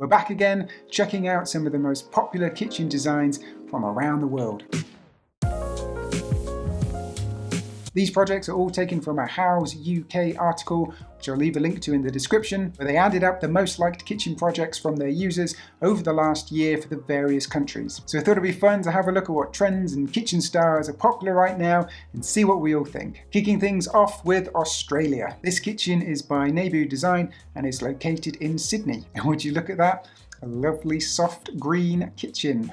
We're back again, checking out some of the most popular kitchen designs from around the world. These projects are all taken from a Houzz UK article, which I'll leave a link to in the description, where they added up the most liked kitchen projects from their users over the last year for the various countries. So I thought it'd be fun to have a look at what trends and kitchen styles are popular right now and see what we all think. Kicking things off with Australia. This kitchen is by Nebu Design and is located in Sydney. And would you look at that? A lovely soft green kitchen.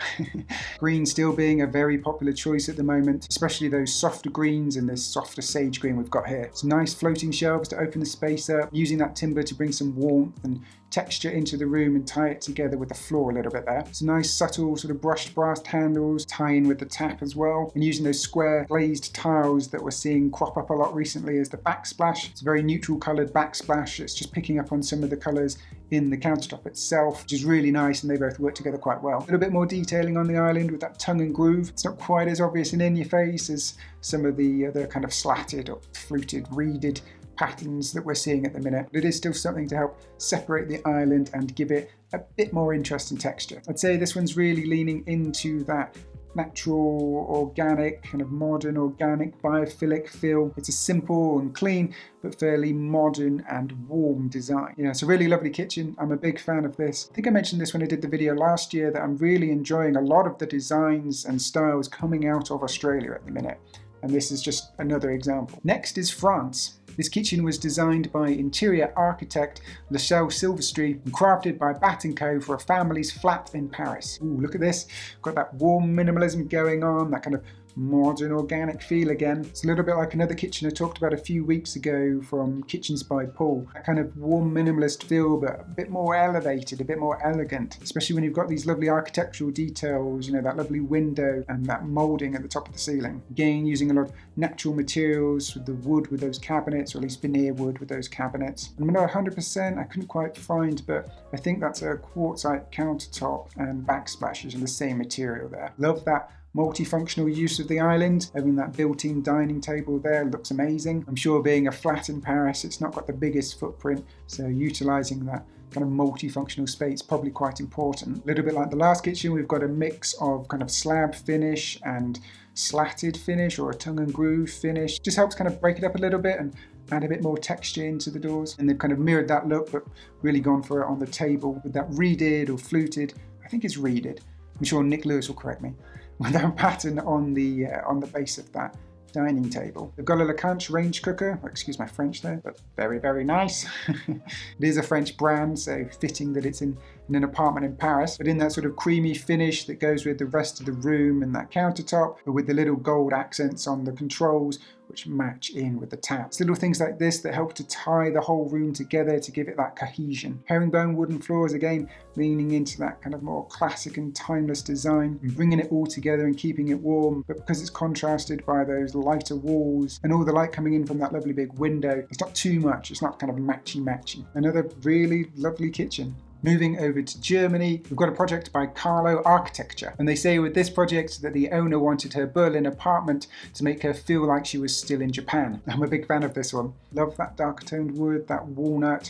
Green still being a very popular choice at the moment, especially those softer greens and this softer sage green we've got here. Some nice floating shelves to open the space up, using that timber to bring some warmth and texture into the room and tie it together with the floor a little bit there. Some nice subtle sort of brushed brass handles, tie in with the tap as well, and using those square glazed tiles that we're seeing crop up a lot recently as the backsplash. It's a very neutral coloured backsplash. It's just picking up on some of the colours in the countertop itself, which is really nice, and they both work together quite well. A little bit more detailing on the island with that tongue and groove. It's not quite as obvious and in your face as some of the other kind of slatted or fluted, reeded patterns that we're seeing at the minute, but it is still something to help separate the island and give it a bit more interest and texture. I'd say this one's really leaning into that natural, organic, kind of modern, organic, biophilic feel. It's a simple and clean, but fairly modern and warm design. Yeah, it's a really lovely kitchen. I'm a big fan of this. I think I mentioned this when I did the video last year, that I'm really enjoying a lot of the designs and styles coming out of Australia at the minute. And this is just another example. Next is France. This kitchen was designed by interior architect Michelle Silvestri and crafted by Bat & Co for a family's flat in Paris. Ooh, look at this. Got that warm minimalism going on, that kind of modern organic feel again. It's a little bit like another kitchen I talked about a few weeks ago from Kitchens by Paul. That kind of warm minimalist feel, but a bit more elevated, a bit more elegant, especially when you've got these lovely architectural details, you know, that lovely window and that moulding at the top of the ceiling. Again, using a lot of natural materials with the wood with those cabinets, or at least veneer wood with those cabinets. I'm not 100%, I couldn't quite find, but I think that's a quartzite countertop and backsplashes in the same material there. Love that multifunctional use of the island. Having that built-in dining table there looks amazing. I'm sure being a flat in Paris, it's not got the biggest footprint, so utilising that kind of multifunctional space probably quite important. A little bit like the last kitchen, we've got a mix of kind of slab finish and slatted finish, or a tongue and groove finish. Just helps kind of break it up a little bit and add a bit more texture into the doors. And they've kind of mirrored that look, but really gone for it on the table with that reeded or fluted, I think it's reeded, I'm sure Nick Lewis will correct me, with that pattern on the base of that dining table. They've got a LeCanche range cooker, excuse my French there, but very, very nice. It is a French brand, so fitting that it's in an apartment in Paris, but in that sort of creamy finish that goes with the rest of the room and that countertop, but with the little gold accents on the controls, which match in with the taps. Little things like this that help to tie the whole room together to give it that cohesion. Herringbone wooden floors, again, leaning into that kind of more classic and timeless design, and bringing it all together and keeping it warm, but because it's contrasted by those lighter walls and all the light coming in from that lovely big window, it's not too much, it's not kind of matchy-matchy. Another really lovely kitchen. Moving over to Germany, we've got a project by Carlo Architecture, and they say with this project that the owner wanted her Berlin apartment to make her feel like she was still in Japan. I'm a big fan of this one. Love that darker toned wood, that walnut,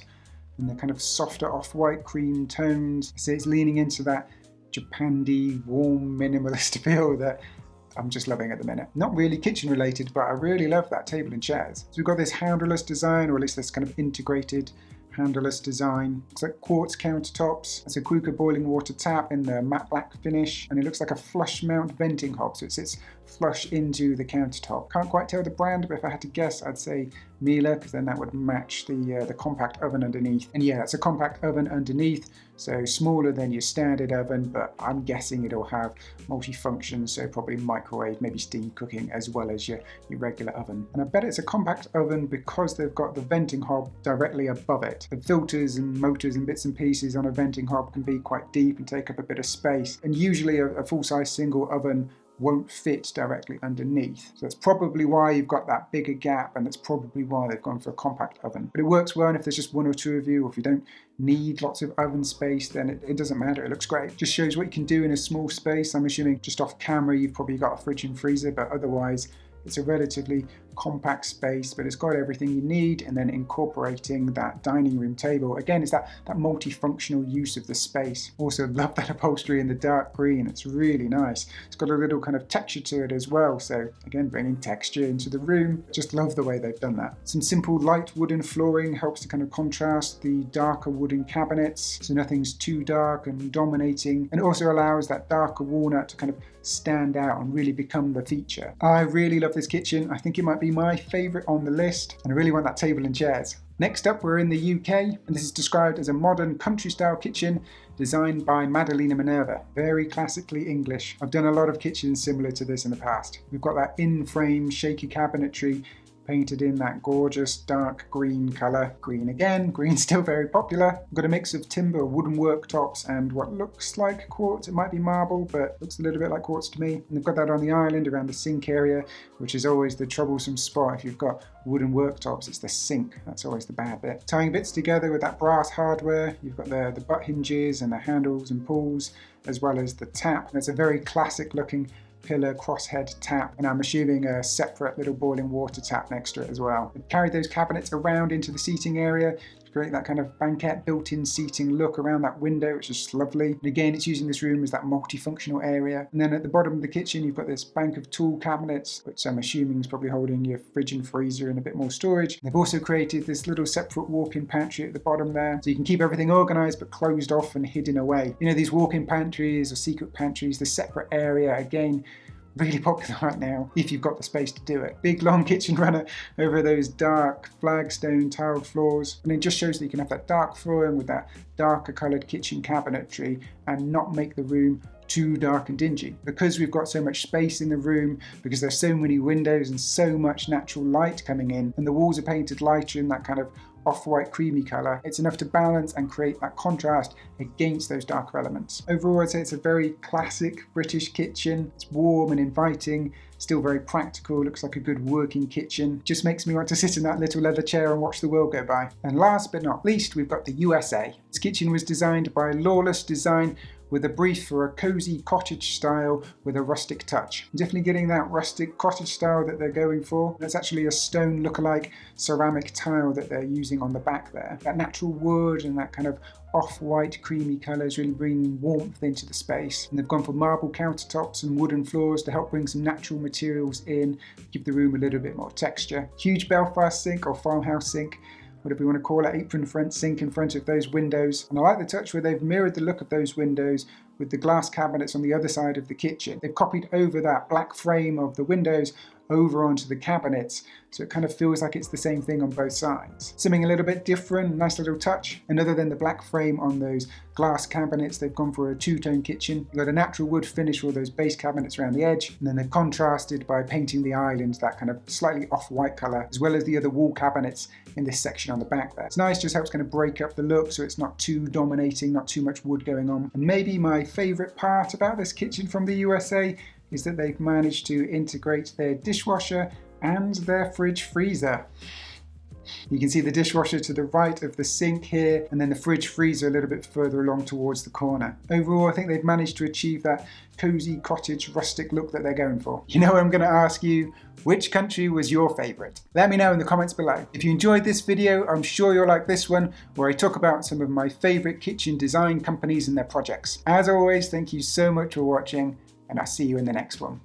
and the kind of softer off-white cream tones. So it's leaning into that Japan-y, warm, minimalist feel that I'm just loving at the minute. Not really kitchen related, but I really love that table and chairs. So we've got this handleless design, or at least this kind of integrated handleless design. It's like quartz countertops. It's a Kruger boiling water tap in the matte black finish, and it looks like a flush mount venting hob, so it sits flush into the countertop. Can't quite tell the brand, but if I had to guess, I'd say Miele, because then that would match the compact oven underneath. And yeah, it's a compact oven underneath, so smaller than your standard oven, but I'm guessing it'll have multi-functions, so probably microwave, maybe steam cooking, as well as your regular oven. And I bet it's a compact oven because they've got the venting hob directly above it. The filters and motors and bits and pieces on a venting hob can be quite deep and take up a bit of space, and usually a full-size single oven won't fit directly underneath. So that's probably why you've got that bigger gap, and that's probably why they've gone for a compact oven. But it works well, and if there's just one or two of you, or if you don't need lots of oven space, then it doesn't matter, it looks great. Just shows what you can do in a small space. I'm assuming just off camera you've probably got a fridge and freezer, but otherwise it's a relatively compact space, but it's got everything you need, and then incorporating that dining room table. Again, it's that multifunctional use of the space. Also love that upholstery in the dark green. It's really nice. It's got a little kind of texture to it as well. So again, bringing texture into the room. Just love the way they've done that. Some simple light wooden flooring helps to kind of contrast the darker wooden cabinets. So nothing's too dark and dominating, and also allows that darker walnut to kind of stand out and really become the feature. I really love this kitchen. I think it might be my favorite on the list, and I really want that table and chairs. Next up, we're in the UK, and this is described as a modern country-style kitchen designed by Madalena Minerva. Very classically English. I've done a lot of kitchens similar to this in the past. We've got that in-frame shaky cabinetry painted in that gorgeous dark green colour. Green again, green's still very popular. We've got a mix of timber, wooden worktops, and what looks like quartz. It might be marble, but looks a little bit like quartz to me. And they've got that on the island around the sink area, which is always the troublesome spot. If you've got wooden worktops, it's the sink. That's always the bad bit. Tying bits together with that brass hardware, you've got the butt hinges and the handles and pulls, as well as the tap. And it's a very classic looking pillar crosshead tap, and I'm assuming a separate little boiling water tap next to it as well. I've carried those cabinets around into the seating area to create that kind of banquette built-in seating look around that window, which is just lovely. And again, it's using this room as that multifunctional area. And then at the bottom of the kitchen, you've got this bank of tool cabinets, which I'm assuming is probably holding your fridge and freezer and a bit more storage. They've also created this little separate walk-in pantry at the bottom there, so you can keep everything organized but closed off and hidden away. You know, these walk-in pantries or secret pantries, this separate area, again, really popular right now if you've got the space to do it. Big long kitchen runner over those dark flagstone tiled floors, and it just shows that you can have that dark flooring with that darker coloured kitchen cabinetry and not make the room too dark and dingy. Because we've got so much space in the room, because there's so many windows and so much natural light coming in, and the walls are painted lighter in that kind of off-white creamy colour, it's enough to balance and create that contrast against those darker elements. Overall, I'd say it's a very classic British kitchen. It's warm and inviting, still very practical, looks like a good working kitchen. Just makes me want to sit in that little leather chair and watch the world go by. And last but not least, we've got the USA. This kitchen was designed by Lawless Design, with a brief for a cozy cottage style with a rustic touch. Definitely getting that rustic cottage style that they're going for. That's actually a stone lookalike ceramic tile that they're using on the back there. That natural wood and that kind of off-white creamy colours really bringing warmth into the space. And they've gone for marble countertops and wooden floors to help bring some natural materials in, give the room a little bit more texture. Huge Belfast sink or farmhouse sink, whatever you want to call it, apron front sink in front of those windows. And I like the touch where they've mirrored the look of those windows with the glass cabinets on the other side of the kitchen. They've copied over that black frame of the windows over onto the cabinets, so it kind of feels like it's the same thing on both sides. Something a little bit different, nice little touch. And other than the black frame on those glass cabinets, they've gone for a two-tone kitchen. You've got a natural wood finish for all those base cabinets around the edge, and then they've contrasted by painting the island that kind of slightly off-white colour, as well as the other wall cabinets in this section on the back there. It's nice, just helps kind of break up the look so it's not too dominating, not too much wood going on. And maybe my favourite part about this kitchen from the USA is that they've managed to integrate their dishwasher and their fridge freezer. You can see the dishwasher to the right of the sink here, and then the fridge freezer a little bit further along towards the corner. Overall, I think they've managed to achieve that cozy cottage rustic look that they're going for. You know, I'm going to ask you, which country was your favourite? Let me know in the comments below. If you enjoyed this video, I'm sure you'll like this one, where I talk about some of my favourite kitchen design companies and their projects. As always, thank you so much for watching, and I'll see you in the next one.